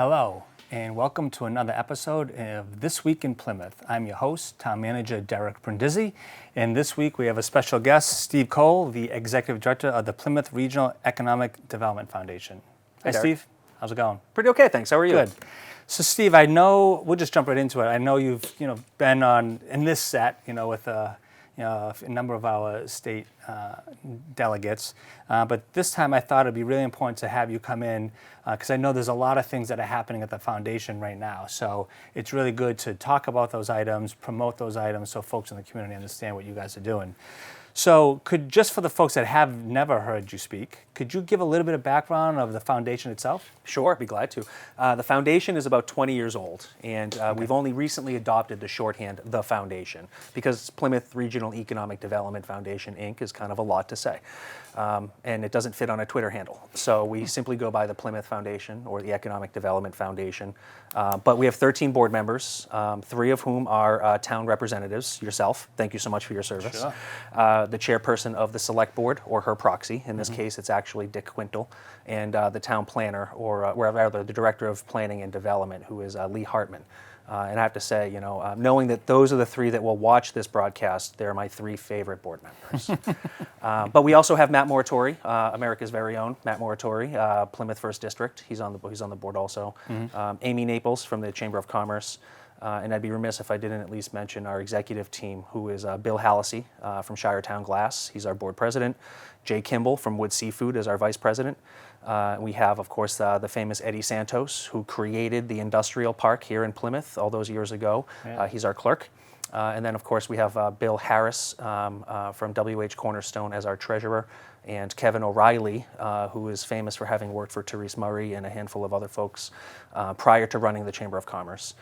Hello, and welcome to another episode of This Week in Plymouth. I'm your host, Town Manager Derek Brindisi, and this week we have a special guest, Steve Cole, the Executive Director of the Plymouth Regional Economic Development Foundation. Hi, Steve. How's it going? Pretty okay, thanks. How are you? Good. So, Steve, I know we'll just jump right into it. I know you've been in this set, with a number of our state delegates, but this time I thought it'd be really important to have you come in because I know there's a lot of things that are happening at the foundation right now. So it's really good to talk about those items, promote those items, so folks in the community understand what you guys are doing. So just for the folks that have never heard you speak, could you give a little bit of background of the foundation itself? Sure, I'd be glad to. The foundation is about 20 years old, and we've only recently adopted the shorthand, the foundation, because Plymouth Regional Economic Development Foundation, Inc. is kind of a lot to say, and it doesn't fit on a Twitter handle. So we simply go by the Plymouth Foundation or the Economic Development Foundation. But we have 13 board members, 3 of whom are town representatives, yourself. Thank you so much for your service. Sure. The chairperson of the select board, or her proxy. In this case, it's actually Dick Quintal, and the town planner, or rather the director of planning and development, who is Lee Hartman. And I have to say, knowing that those are the 3 that will watch this broadcast, they're my 3 favorite board members. But we also have Matt Moratori, America's very own Matt Moratori, Plymouth First District. He's on the board also. Amy Naples from the Chamber of Commerce. And I'd be remiss if I didn't at least mention our executive team, who is Bill Hallisey from Shiretown Glass. He's our board president. Jay Kimball from Wood Seafood is our vice president. We have, of course, the famous Eddie Santos, who created the industrial park here in Plymouth all those years ago. Yeah. He's our clerk. And then, of course, we have Bill Harris from WH Cornerstone as our treasurer, and Kevin O'Reilly, who is famous for having worked for Therese Murray and a handful of other folks prior to running the Chamber of Commerce.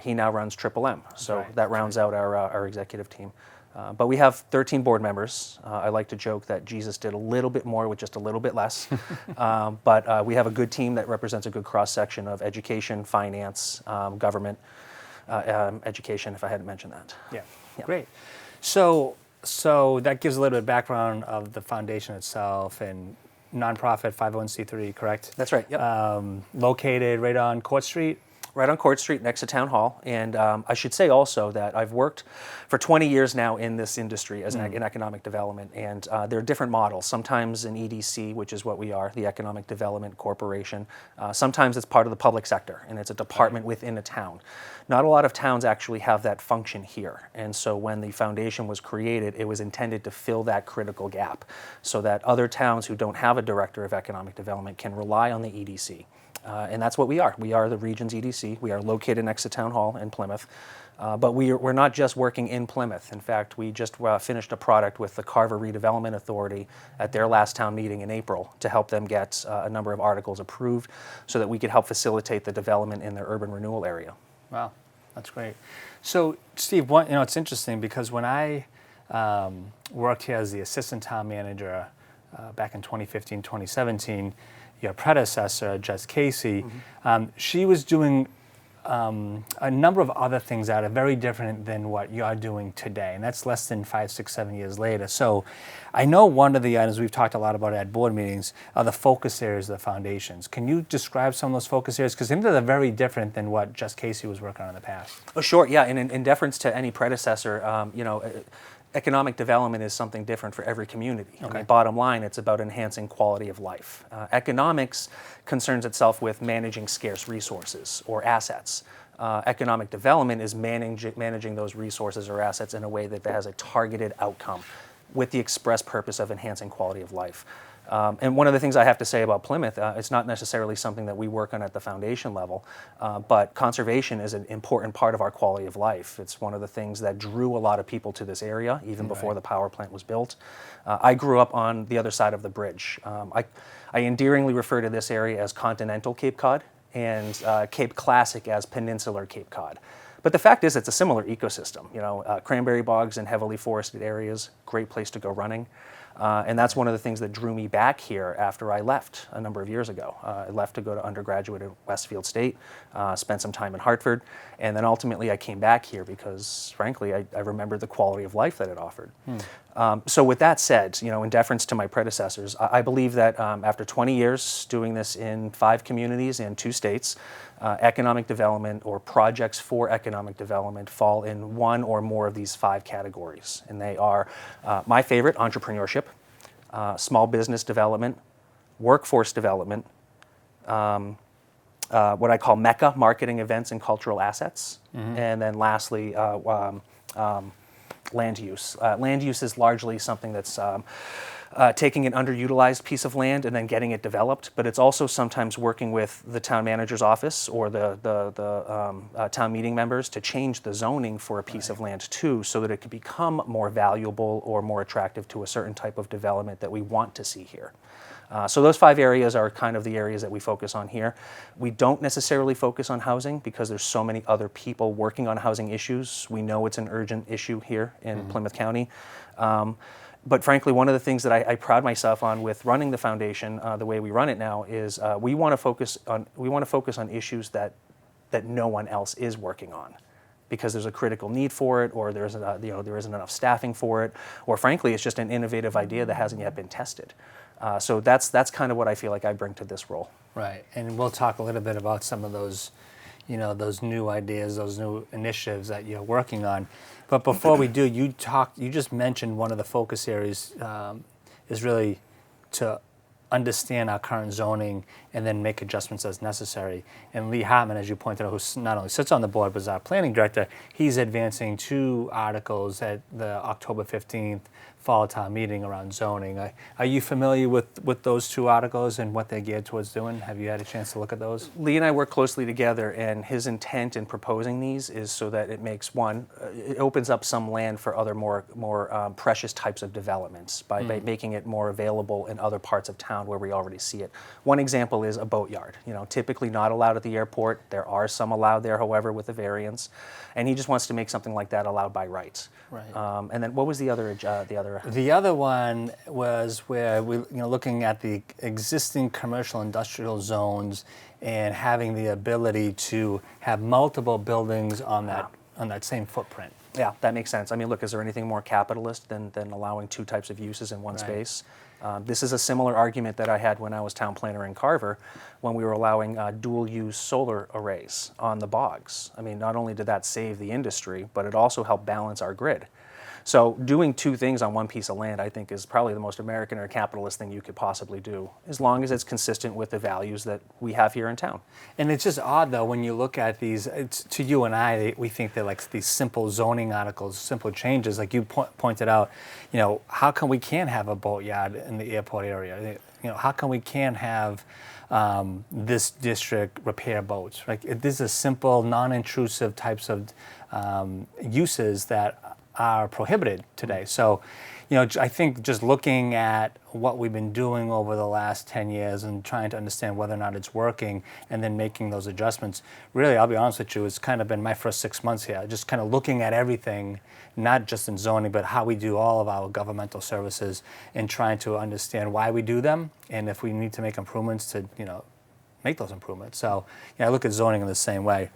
He now runs Triple M, so that rounds out our executive team. But we have 13 board members. I like to joke that Jesus did a little bit more with just a little bit less. But we have a good team that represents a good cross-section of education, finance, government, education, if I hadn't mentioned that. Yeah. Great. So that gives a little bit of background of the foundation itself and nonprofit 501c3, correct? That's right, yep. Located right on Court Street? Right on Court Street next to Town Hall. And I should say also that I've worked for 20 years now in this industry as in economic development. And there are different models. Sometimes an EDC, which is what we are, the Economic Development Corporation. Sometimes it's part of the public sector and it's a department within a town. Not a lot of towns actually have that function here. And so when the foundation was created, it was intended to fill that critical gap so that other towns who don't have a director of economic development can rely on the EDC. And that's what we are. We are the region's EDC. We are located next to Town Hall in Plymouth. But we're not just working in Plymouth. In fact, we just finished a product with the Carver Redevelopment Authority at their last town meeting in April to help them get a number of articles approved so that we could help facilitate the development in their urban renewal area. Wow, that's great. So, Steve, it's interesting because when I worked here as the assistant town manager back in 2015, 2017, your predecessor, Jess Casey, she was doing a number of other things that are very different than what you're doing today, and that's less than 5, 6, 7 years later. So I know one of the items we've talked a lot about at board meetings are the focus areas of the foundations. Can you describe some of those focus areas? Because they're very different than what Jess Casey was working on in the past. Oh, sure, yeah, and in deference to any predecessor, economic development is something different for every community. Okay. I mean, bottom line, it's about enhancing quality of life. Economics concerns itself with managing scarce resources or assets. Economic development is managing those resources or assets in a way that has a targeted outcome with the express purpose of enhancing quality of life. And one of the things I have to say about Plymouth, it's not necessarily something that we work on at the foundation level, but conservation is an important part of our quality of life. It's one of the things that drew a lot of people to this area, even before the power plant was built. I grew up on the other side of the bridge. I endearingly refer to this area as continental Cape Cod and Cape Classic as peninsular Cape Cod. But the fact is, it's a similar ecosystem. Cranberry bogs and heavily forested areas, great place to go running. And that's one of the things that drew me back here after I left a number of years ago. I left to go to undergraduate at Westfield State, spent some time in Hartford, and then ultimately I came back here because, frankly, I remembered the quality of life that it offered. So with that said, in deference to my predecessors, I believe that after 20 years doing this in 5 communities in 2 states, economic development or projects for economic development fall in one or more of these 5 categories. And they are my favorite, entrepreneurship, small business development, workforce development, what I call MECA, marketing, events, and cultural assets. And then lastly, land use. Land use is largely something that's taking an underutilized piece of land and then getting it developed, but it's also sometimes working with the town manager's office or the town meeting members to change the zoning for a piece of land too, so that it can become more valuable or more attractive to a certain type of development that we want to see here. So those 5 areas are kind of the areas that we focus on here. We don't necessarily focus on housing because there's so many other people working on housing issues. We know it's an urgent issue here in Plymouth County. But frankly, one of the things that I pride myself on with running the foundation, the way we run it now, is we want to focus on issues that no one else is working on, because there's a critical need for it, or there isn't enough staffing for it, or frankly, it's just an innovative idea that hasn't yet been tested. So that's kind of what I feel like I bring to this role. Right, and we'll talk a little bit about some of those, those new ideas, those new initiatives that you're working on. But before we do, you just mentioned one of the focus areas is really to understand our current zoning and then make adjustments as necessary. And Lee Hartman, as you pointed out, who not only sits on the board but is our planning director, he's advancing 2 articles at the October 15th fall town meeting around zoning. Are you familiar with those 2 articles and what they're geared towards doing? Have you had a chance to look at those? Lee and I work closely together, and his intent in proposing these is so that it makes it opens up some land for other more precious types of developments by making it more available in other parts of town where we already see it. One example is a boatyard. Typically not allowed at the airport. There are some allowed there, however, with a variance, and he just wants to make something like that allowed by rights. Right. And then what was the other? The other one was where we, looking at the existing commercial industrial zones and having the ability to have multiple buildings on that same footprint. Yeah, that makes sense. I mean, look, is there anything more capitalist than allowing 2 types of uses in one space? This is a similar argument that I had when I was town planner in Carver, when we were allowing dual-use solar arrays on the bogs. I mean, not only did that save the industry, but it also helped balance our grid. So doing 2 things on one piece of land, I think, is probably the most American or capitalist thing you could possibly do, as long as it's consistent with the values that we have here in town. And it's just odd, though, when you look at these, to you and I, we think they're like these simple zoning articles, simple changes. Like you pointed out, how come we can't have a boatyard in the airport area? How come we can't have this district repair boats? Like, these are simple, non-intrusive types of uses that are prohibited today. So, I think just looking at what we've been doing over the last 10 years and trying to understand whether or not it's working and then making those adjustments, really, I'll be honest with you, it's kind of been my first 6 months here, just kind of looking at everything, not just in zoning, but how we do all of our governmental services and trying to understand why we do them and if we need to make improvements to, make those improvements. So, I look at zoning in the same way.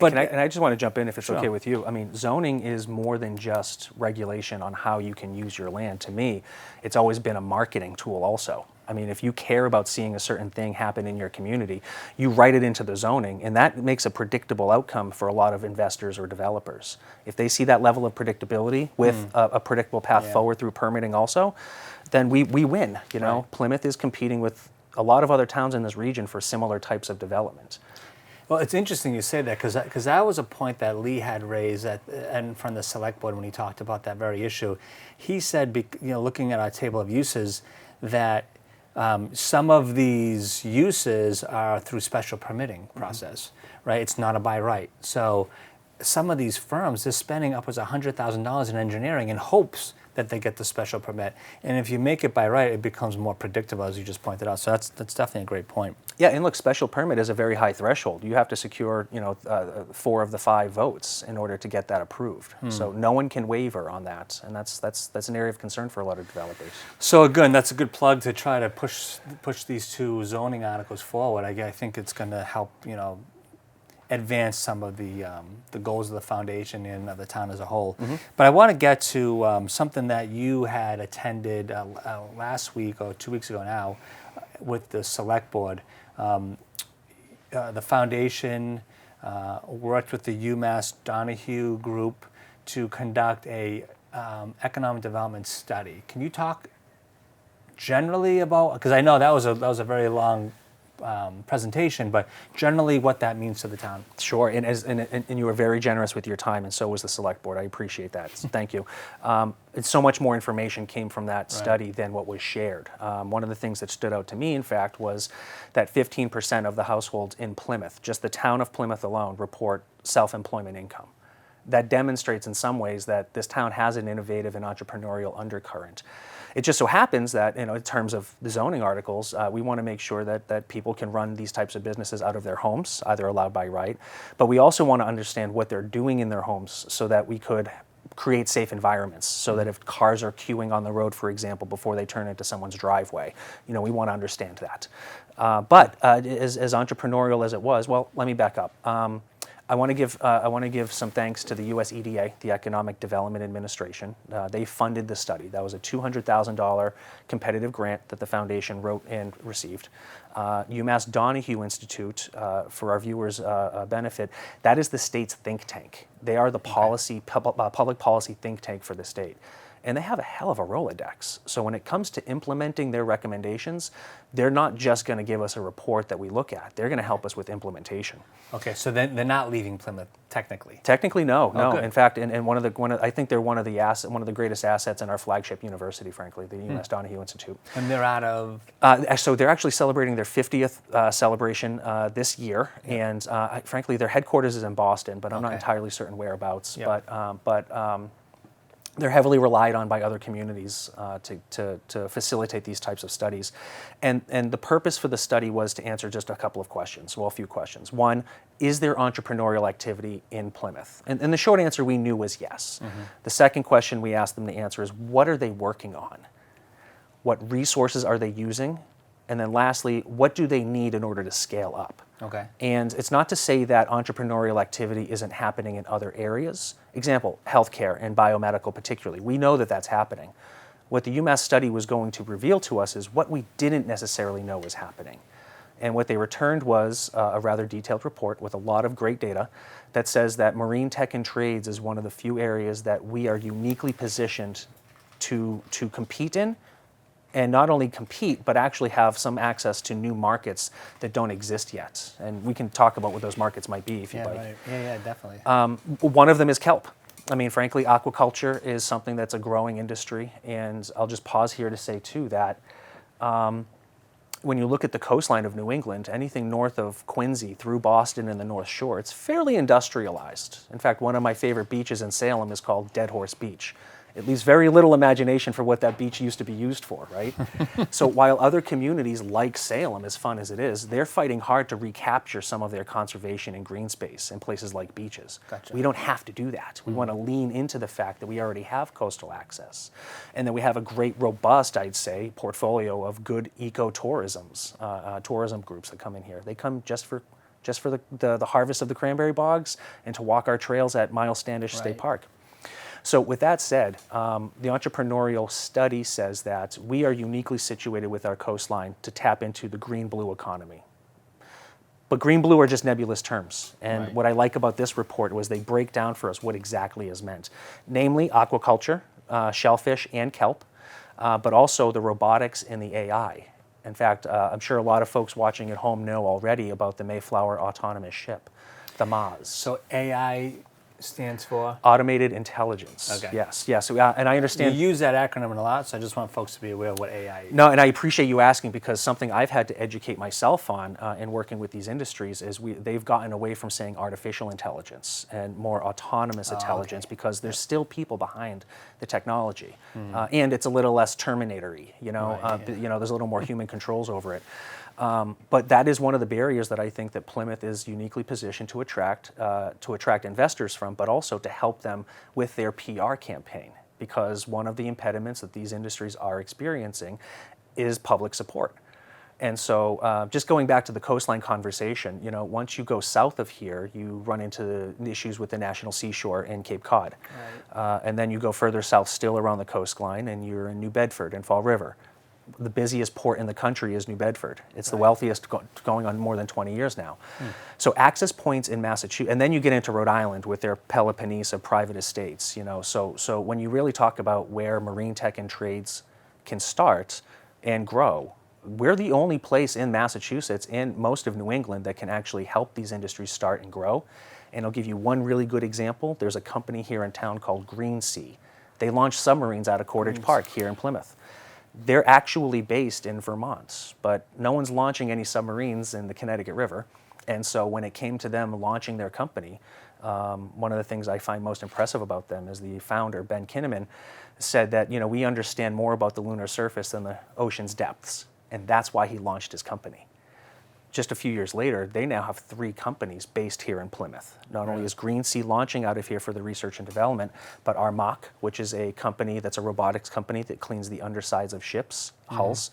But I just want to jump in if it's okay with you. I mean, zoning is more than just regulation on how you can use your land. To me, it's always been a marketing tool also. I mean, if you care about seeing a certain thing happen in your community, you write it into the zoning, and that makes a predictable outcome for a lot of investors or developers. If they see that level of predictability with a predictable path forward through permitting also, then we win. Right. Plymouth is competing with a lot of other towns in this region for similar types of development. Well, it's interesting you say that because that was a point that Lee had raised and from the select board when he talked about that very issue. He said, looking at our table of uses, that some of these uses are through special permitting process, right? It's not a by right. So some of these firms, they're spending upwards of $100,000 in engineering in hopes that they get the special permit. And if you make it by right, it becomes more predictable, as you just pointed out. So that's definitely a great point. Yeah, and look, special permit is a very high threshold. You have to secure, 4 of the 5 votes in order to get that approved. So no one can waver on that, and that's an area of concern for a lot of developers. So again, that's a good plug to try to push these 2 zoning articles forward. I think it's going to help, advance some of the goals of the foundation and of the town as a whole. But I want to get to something that you had attended last week or 2 weeks ago now with the select board. The foundation worked with the UMass Donahue group to conduct a economic development study. Can you talk generally about, because I know that was a very long presentation, but generally what that means to the town. Sure, and you were very generous with your time, and so was the select board. I appreciate that. Thank you. So much more information came from that study than what was shared. One of the things that stood out to me, in fact, was that 15% of the households in Plymouth, just the town of Plymouth alone, report self-employment income. That demonstrates in some ways that this town has an innovative and entrepreneurial undercurrent. It just so happens that, in terms of the zoning articles, we want to make sure that people can run these types of businesses out of their homes, either allowed by right, but we also want to understand what they're doing in their homes so that we could create safe environments, so that if cars are queuing on the road, for example, before they turn into someone's driveway, we want to understand that. But as entrepreneurial as it was, well, let me back up. I want to give some thanks to the US EDA, the Economic Development Administration. They funded the study. That was a $200,000 competitive grant that the foundation wrote and received. UMass Donahue Institute, for our viewers' benefit, that is the state's think tank. They are the public policy think tank for the state. And they have a hell of a Rolodex. So when it comes to implementing their recommendations, they're not just going to give us a report that we look at. They're going to help us with implementation. Okay, so then they're not leaving Plymouth technically. Technically, no. Good. In fact, and I think they're one of the greatest assets in our flagship university, frankly, the UMass Donahue Institute. And they're out of. So they're actually celebrating their 50th celebration this year, and frankly, their headquarters is in Boston, but I'm not entirely certain whereabouts. Yep. But they're heavily relied on by other communities to facilitate these types of studies. And the purpose for the study was to answer just a couple of questions, well, a few questions. One, is there entrepreneurial activity in Plymouth? And the short answer we knew was yes. The second question we asked them to answer is, what are they working on? What resources are they using? And then lastly, what do they need in order to scale up? Okay. And it's not to say that entrepreneurial activity isn't happening in other areas. Example, healthcare and biomedical particularly. We know that that's happening. What the UMass study was going to reveal to us is what we didn't necessarily know was happening. And what they returned was a rather detailed report with a lot of great data that says that marine tech and trades is one of the few areas that we are uniquely positioned to compete in. And not only compete, but actually have some access to new markets that don't exist yet. And we can talk about what those markets might be if you'd like. Right. Yeah, definitely. One of them is kelp. I mean, frankly, aquaculture is something that's a growing industry. And I'll just pause here to say, too, that when you look at the coastline of New England, anything north of Quincy through Boston and the North Shore, it's fairly industrialized. In fact, one of my favorite beaches in Salem is called Dead Horse Beach. It leaves very little imagination for what that beach used to be used for, right? So while other communities like Salem, as fun as it is, they're fighting hard to recapture some of their conservation and green space in places like beaches. Gotcha. We don't have to do that. We want to lean into the fact that we already have coastal access and that we have a great, robust, I'd say, portfolio of good ecotourisms, tourism groups that come in here. They come just for the harvest of the cranberry bogs and to walk our trails at Miles Standish State Park. So with that said, the entrepreneurial study says that we are uniquely situated with our coastline to tap into the green-blue economy. But green-blue are just nebulous terms. And what I like about this report was they break down for us what exactly is meant. Namely, aquaculture, shellfish, and kelp, but also the robotics and the AI. In fact, I'm sure a lot of folks watching at home know already about the Mayflower autonomous ship, the Maz. So AI stands for? Automated intelligence. Okay. Yes. And I understand. You use that acronym a lot, so I just want folks to be aware of what AI is. No, and I appreciate you asking, because something I've had to educate myself on in working with these industries is they've gotten away from saying artificial intelligence and more autonomous intelligence, because there's still people behind the technology, and it's a little less Terminator-y. There's a little more human controls over it. But that is one of the barriers that I think that Plymouth is uniquely positioned to attract investors from, but also to help them with their PR campaign. Because one of the impediments that these industries are experiencing is public support. And so just going back to the coastline conversation, once you go south of here, you run into the issues with the National Seashore in Cape Cod. Right. And then you go further south still around the coastline, and you're in New Bedford and Fall River. The busiest port in the country is New Bedford. It's the wealthiest going on more than 20 years now. So access points in Massachusetts, and then you get into Rhode Island with their Peloponnese private estates. So when you really talk about where marine tech and trades can start and grow, we're the only place in Massachusetts and most of New England that can actually help these industries start and grow. And I'll give you one really good example. There's a company here in town called Brindisi. They launch submarines out of Cordage Park here in Plymouth. They're actually based in Vermont, but no one's launching any submarines in the Connecticut River. And so when it came to them launching their company, one of the things I find most impressive about them is the founder, Ben Kinnaman, said that, we understand more about the lunar surface than the ocean's depths. And that's why he launched his company. Just a few years later, they now have 3 companies based here in Plymouth. Not only is Brindisi launching out of here for the research and development, but Armac, which is a company that's a robotics company that cleans the undersides of ships, hulls.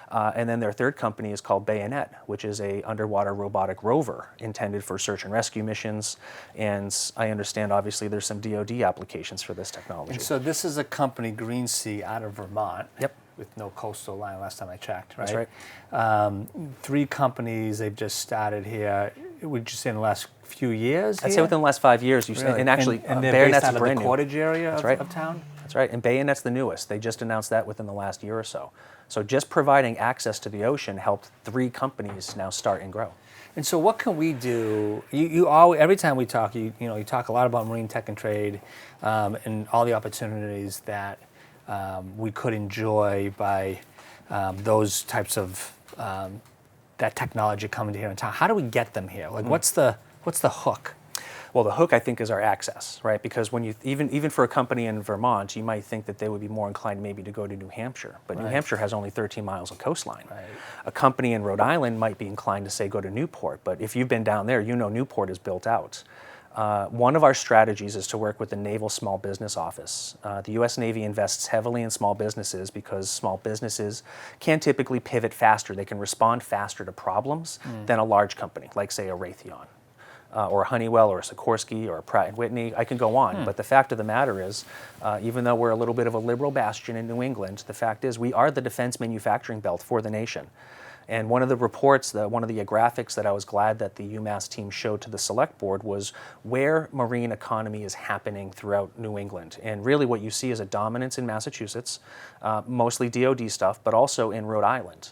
And then their third company is called Bayonet, which is a underwater robotic rover intended for search and rescue missions. And I understand, obviously, there's some DoD applications for this technology. And so this is a company, Brindisi, out of Vermont. Yep. With no coastal line last time I checked, right? That's right. 3 companies, they've just started here. Would you say in the last few years? I'd say within the last 5 years. Really? And actually, and they're Bayonet's based out of brand the new. Cordage area right. of town? That's right, and Bayonet's the newest. They just announced that within the last year or so. So just providing access to the ocean helped 3 companies now start and grow. And so what can we do? You always, every time we talk, you talk a lot about marine tech and trade and all the opportunities that we could enjoy by those types of that technology coming to here in town. How do we get them here? Like, what's the hook? Well, the hook, I think, is our access, right? Because when you even for a company in Vermont, you might think that they would be more inclined maybe to go to New Hampshire, but New Hampshire has only 13 miles of coastline. Right. A company in Rhode Island might be inclined to say go to Newport, but if you've been down there, Newport is built out. One of our strategies is to work with the Naval Small Business Office. The U.S. Navy invests heavily in small businesses because small businesses can typically pivot faster. They can respond faster to problems than a large company, like, say, a Raytheon, or a Honeywell, or a Sikorsky, or a Pratt & Whitney. I can go on, but the fact of the matter is, even though we're a little bit of a liberal bastion in New England, the fact is we are the defense manufacturing belt for the nation. And one of the reports, one of the graphics that I was glad that the UMass team showed to the select board was where marine economy is happening throughout New England. And really what you see is a dominance in Massachusetts, mostly DoD stuff, but also in Rhode Island.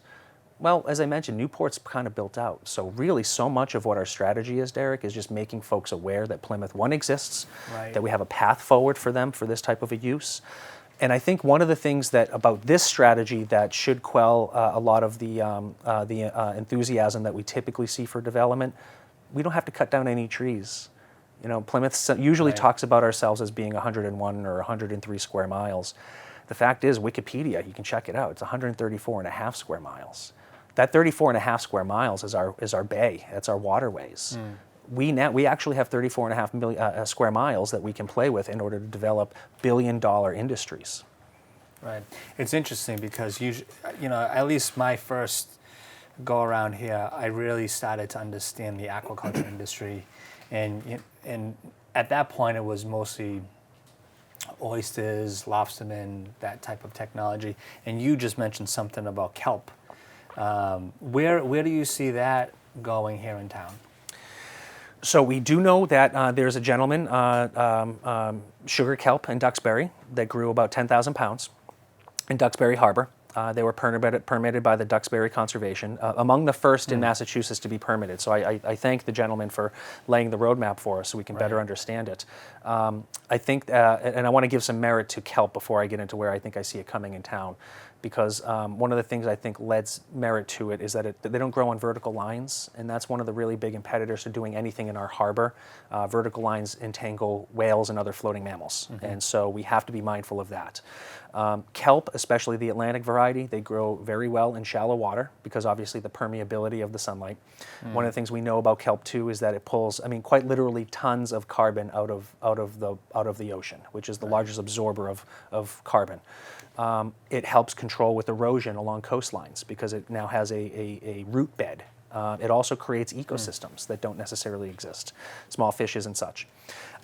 Well, as I mentioned, Newport's kind of built out. So really so much of what our strategy is, Derek, is just making folks aware that Plymouth One exists, that we have a path forward for them for this type of a use. And I think one of the things that about this strategy that should quell a lot of the enthusiasm that we typically see for development, we don't have to cut down any trees. Plymouth usually talks about ourselves as being 101 or 103 square miles. The fact is, Wikipedia, you can check it out, it's 134 and a half square miles. That 34 and a half square miles is our bay, that's our waterways. We actually have 34 and a half million square miles that we can play with in order to develop billion-dollar industries. Right. It's interesting because at least my first go around here, I really started to understand the aquaculture industry, and at that point it was mostly oysters, lobstermen, that type of technology. And you just mentioned something about kelp. Where do you see that going here in town? So we do know that there's a gentleman, sugar kelp in Duxbury, that grew about 10,000 pounds in Duxbury Harbor. They were permitted by the Duxbury Conservation, among the first in Massachusetts to be permitted. So I thank the gentleman for laying the roadmap for us so we can better understand it. I think, and I want to give some merit to kelp before I get into where I think I see it coming in town, because one of the things I think lends merit to it is that they don't grow on vertical lines, and that's one of the really big impeditors to doing anything in our harbor. Vertical lines entangle whales and other floating mammals, and so we have to be mindful of that. Kelp, especially the Atlantic variety, they grow very well in shallow water because obviously the permeability of the sunlight. One of the things we know about kelp too is that it pulls, I mean, quite literally tons of carbon out of the ocean, which is the largest absorber of carbon. It helps control with erosion along coastlines because it now has a root bed. It also creates ecosystems that don't necessarily exist, small fishes and such.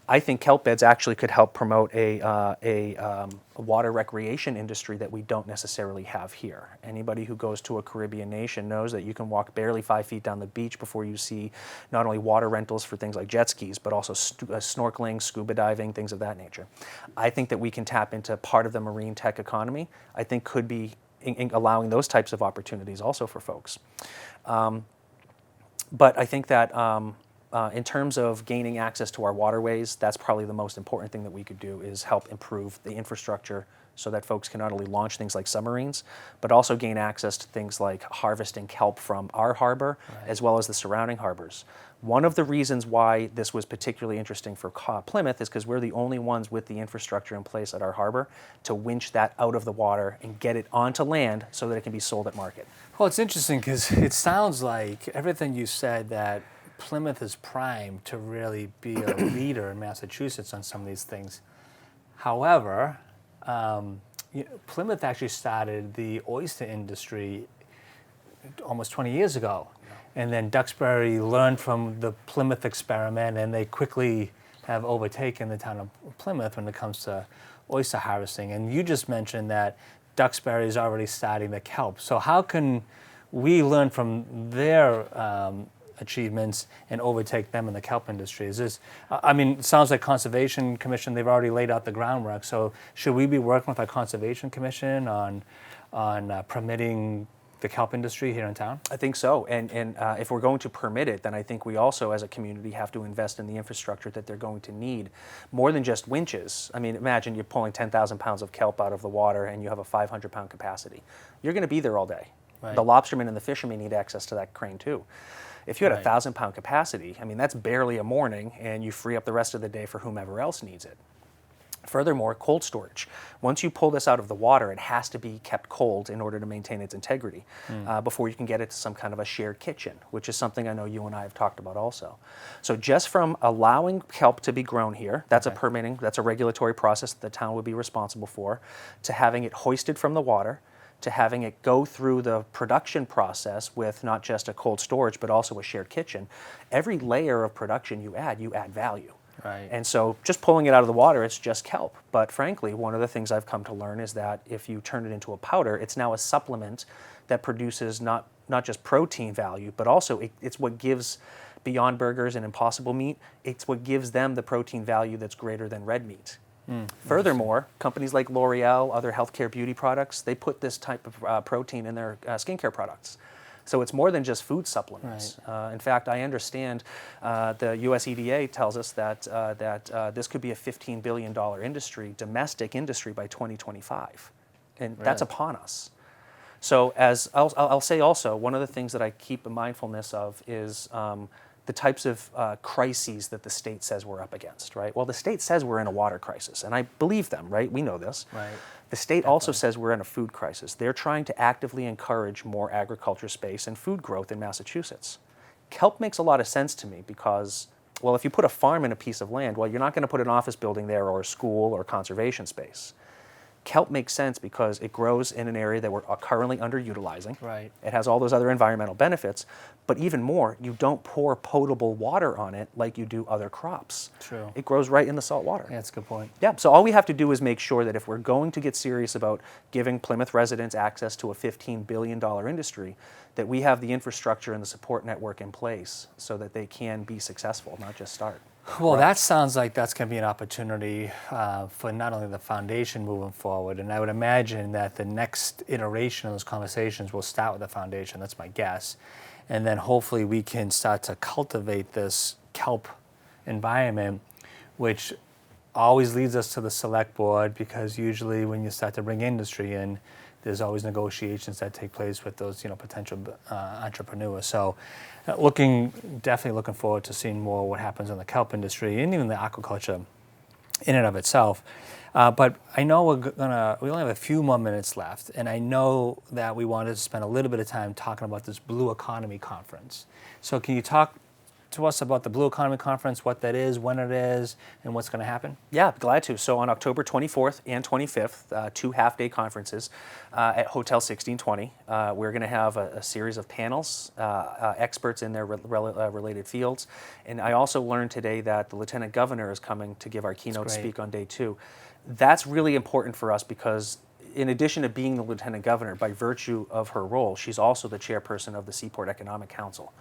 I think kelp beds actually could help promote a water recreation industry that we don't necessarily have here. Anybody who goes to a Caribbean nation knows that you can walk barely 5 feet down the beach before you see not only water rentals for things like jet skis, but also snorkeling, scuba diving, things of that nature. I think that we can tap into part of the marine tech economy. I think could be allowing those types of opportunities also for folks. But I think that in terms of gaining access to our waterways, that's probably the most important thing that we could do is help improve the infrastructure so that folks can not only launch things like submarines, but also gain access to things like harvesting kelp from our harbor, as well as the surrounding harbors. One of the reasons why this was particularly interesting for Plymouth is because we're the only ones with the infrastructure in place at our harbor to winch that out of the water and get it onto land so that it can be sold at market. Well, it's interesting because it sounds like everything you said that Plymouth is primed to really be a leader in Massachusetts on some of these things. However, Plymouth actually started the oyster industry almost 20 years ago. And then Duxbury learned from the Plymouth experiment, and they quickly have overtaken the town of Plymouth when it comes to oyster harvesting. And you just mentioned that Duxbury is already starting the kelp. So how can we learn from their achievements and overtake them in the kelp industry? Is this, I mean, it sounds like Conservation Commission, they've already laid out the groundwork. So should we be working with our Conservation Commission on permitting the kelp industry here in town? I think so, and if we're going to permit it, then I think we also as a community have to invest in the infrastructure that they're going to need, more than just winches. I mean, imagine you're pulling 10,000 pounds of kelp out of the water and you have a 500-pound capacity. You're going to be there all day. Right. The lobstermen and the fishermen need access to that crane too. If you had a Right. 1,000-pound capacity, I mean, that's barely a morning, and you free up the rest of the day for whomever else needs it. Furthermore, cold storage. Once you pull this out of the water, it has to be kept cold in order to maintain its integrity before you can get it to some kind of a shared kitchen, which is something I know you and I have talked about also. So just from allowing kelp to be grown here, that's a permitting, that's a regulatory process that the town would be responsible for, to having it hoisted from the water, to having it go through the production process with not just a cold storage, but also a shared kitchen. Every layer of production you add value. Right. And so just pulling it out of the water, it's just kelp. But frankly, one of the things I've come to learn is that if you turn it into a powder, it's now a supplement that produces not just protein value, but also it's what gives Beyond Burgers and Impossible Meat, it's what gives them the protein value that's greater than red meat. Furthermore, companies like L'Oreal, other healthcare beauty products, they put this type of protein in their skincare products. So it's more than just food supplements. Right. In fact, I understand the US EDA tells us that this could be a $15 billion industry, domestic industry by 2025. And that's Really? upon us. So as I'll say also, one of the things that I keep a mindfulness of is the types of crises that the state says we're up against, right? Well, the state says we're in a water crisis, and I believe them, right? We know this. Right. The state also says we're in a food crisis. They're trying to actively encourage more agriculture space and food growth in Massachusetts. Kelp makes a lot of sense to me because, well, if you put a farm in a piece of land, well, you're not going to put an office building there or a school or conservation space. Kelp makes sense because it grows in an area that we're currently underutilizing. Right. It has all those other environmental benefits, but even more, you don't pour potable water on it like you do other crops. True. It grows right in the salt water. Yeah, that's a good point. Yeah, so all we have to do is make sure that if we're going to get serious about giving Plymouth residents access to a $15 billion industry, that we have the infrastructure and the support network in place so that they can be successful, not just start. Well, that sounds like that's going to be an opportunity for not only the foundation moving forward, and I would imagine that the next iteration of those conversations will start with the foundation. That's my guess. And then hopefully we can start to cultivate this kelp environment, which always leads us to the select board, because usually when you start to bring industry in, there's always negotiations that take place with those potential entrepreneurs. So definitely looking forward to seeing more what happens in the kelp industry and even the aquaculture in and of itself. But I know we only have a few more minutes left, and I know that we wanted to spend a little bit of time talking about this Blue Economy Conference. So can you talk to us about the Blue Economy Conference, what that is, when it is, and what's going to happen? Yeah, glad to. So on October 24th and 25th, 2 half-day conferences at Hotel 1620. We're going to have a series of panels, experts in their related fields. And I also learned today that the Lieutenant Governor is coming to give our keynote speak on day 2. That's really important for us because in addition to being the Lieutenant Governor, by virtue of her role, she's also the chairperson of the Seaport Economic Council.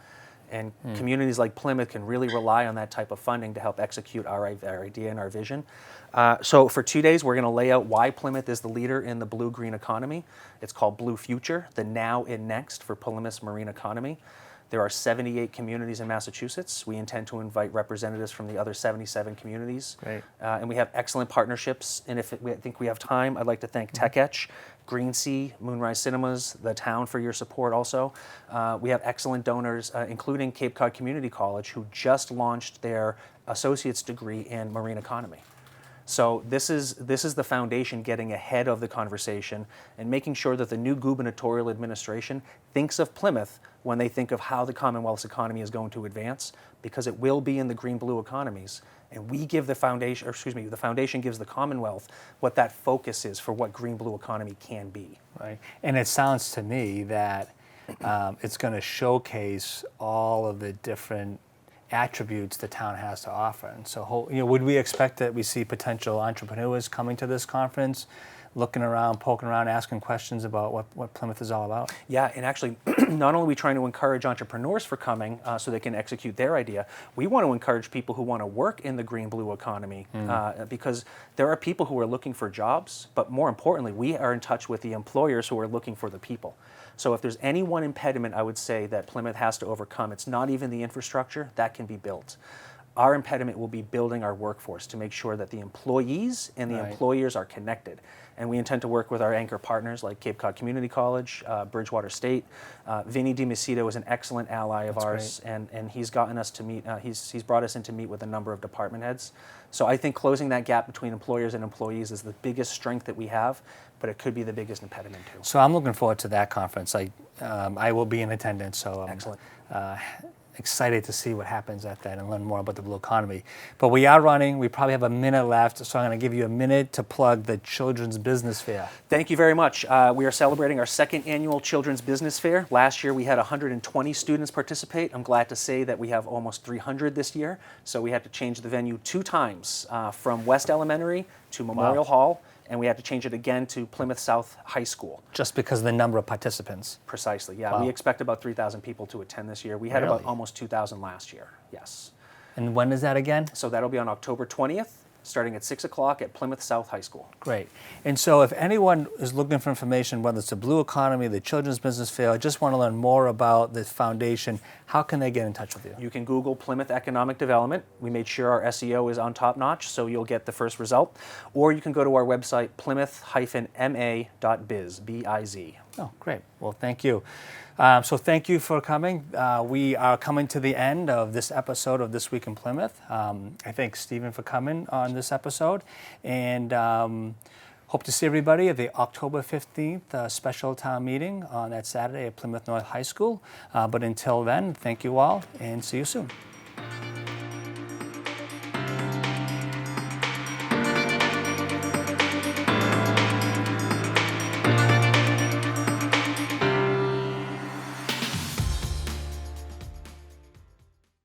And communities like Plymouth can really rely on that type of funding to help execute our idea and our vision. So for 2 days, we're going to lay out why Plymouth is the leader in the blue-green economy. It's called Blue Future, the now and next for Plymouth's marine economy. There are 78 communities in Massachusetts. We intend to invite representatives from the other 77 communities. Great. And we have excellent partnerships. And I think we have time, I'd like to thank TechEtch, Green Sea, Moonrise Cinemas, the town for your support also. We have excellent donors, including Cape Cod Community College, who just launched their associate's degree in marine economy. So this is the foundation getting ahead of the conversation and making sure that the new gubernatorial administration thinks of Plymouth when they think of how the Commonwealth's economy is going to advance, because it will be in the green-blue economies. And we give the foundation, the foundation gives the Commonwealth what that focus is for what green-blue economy can be. Right. And it sounds to me that it's going to showcase all of the different attributes the town has to offer. And so, would we expect that we see potential entrepreneurs coming to this conference, looking around, poking around, asking questions about what Plymouth is all about? Yeah, and actually, not only are we trying to encourage entrepreneurs for coming so they can execute their idea, we want to encourage people who want to work in the green-blue economy because there are people who are looking for jobs, but more importantly, we are in touch with the employers who are looking for the people. So if there's any one impediment, I would say, that Plymouth has to overcome, it's not even the infrastructure, that can be built. Our impediment will be building our workforce to make sure that the employees and the employers are connected. And we intend to work with our anchor partners like Cape Cod Community College, Bridgewater State. Vinny DiMacedo is an excellent ally of ours, and he's gotten us to meet, he's brought us in to meet with a number of department heads. So I think closing that gap between employers and employees is the biggest strength that we have, but it could be the biggest impediment too. So I'm looking forward to that conference. I will be in attendance, so Excellent. Excited to see what happens at that and learn more about the blue economy. But we are running. We probably have a minute left, so I'm going to give you a minute to plug the Children's Business Fair. Thank you very much. We are celebrating our 2nd annual Children's Business Fair. Last year we had 120 students participate. I'm glad to say that we have almost 300 this year. So we had to change the venue 2 times from West Elementary to Memorial Hall. And we had to change it again to Plymouth South High School. Just because of the number of participants? Precisely, yeah. Wow. We expect about 3,000 people to attend this year. We had about almost 2,000 last year, yes. And when is that again? So that'll be on October 20th, starting at 6 o'clock at Plymouth South High School. Great. And so if anyone is looking for information, whether it's the Blue Economy, the Children's Business Fair, or just want to learn more about the foundation, how can they get in touch with you? You can Google Plymouth Economic Development. We made sure our SEO is on top notch, so you'll get the first result. Or you can go to our website, plymouth-ma.biz, B-I-Z. Oh, great. Well, thank you. So thank you for coming. We are coming to the end of this episode of This Week in Plymouth. I thank Stephen for coming on this episode, and hope to see everybody at the October 15th special town meeting on that Saturday at Plymouth North High School. But until then, thank you all, and see you soon.